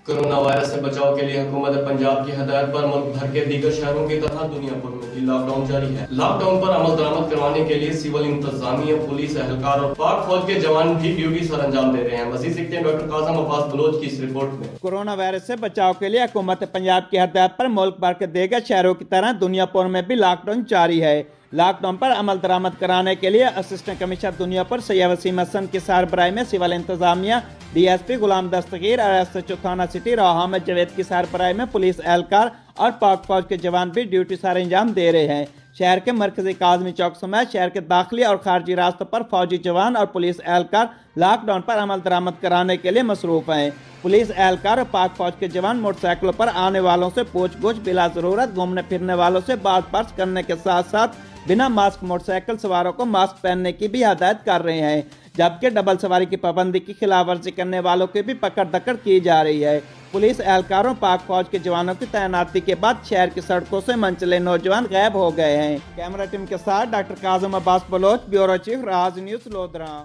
Corona virus से बचाव के लिए हुकूमत पंजाब की हदायत पर मुल्क भर के दीगर शहरों की तरह दुनिया भर में भी लॉकडाउन जारी है। लॉकडाउन पर अमल दरामद करवाने के लिए सिविल इंतजामिया, पुलिस एहलकार और पाक फौज के जवान भी ड्यूटी सर अंजाम दे रहे हैं। मजीद सीखते हैं डॉक्टर काज़म अब्बास बलोच की इस रिपोर्ट में। कोरोना वायरस से बचाव के लिए हुकूमत पंजाब की हदायत पर मुल्क भर के दीगर शहरों की तरह दुनिया भर में भी लॉकडाउन जारी है। लॉकडाउन पर अमल दरामद कराने के लिए असिस्टेंट कमिश्नर दुनिया पर सैयद वसीम हसन की सरबराही में सिविल इंतजामिया, DSP गुलाम दस्तगीर और SHO थाना सिटी राव जवेद की सरबराही में पुलिस एहलकार और पाक फौज के जवान भी ड्यूटी सर अंजाम दे रहे हैं। शहर के मरकजी काजमी चौक समेत शहर के दाखिली और खारजी रास्तों पर फौजी जवान और पुलिस एहलकार लॉकडाउन पर अमल दरामद कराने के लिए मसरूफ हैं। पुलिस एहलकार और पाक फौज के जवान मोटरसाइकिलों पर आने वालों से पूछ-गुछ, बिला जरूरत घूमने फिरने वालों से बात पर्स करने के साथ साथ बिना मास्क मोटरसाइकिल सवारों को मास्क पहनने की भी हदायत कर रहे हैं, जबकि डबल सवारी की पाबंदी की खिलाफ वर्जी करने वालों की भी पकड़ दकड़ की जा रही है। पुलिस एहलकारों पाक फौज के जवानों की तैनाती के बाद शहर की सड़कों से मनचले नौजवान गायब हो गए हैं। कैमरा टीम के साथ doctor Kazim Abbas Baloch, bureau chief, Raj news, lodhra.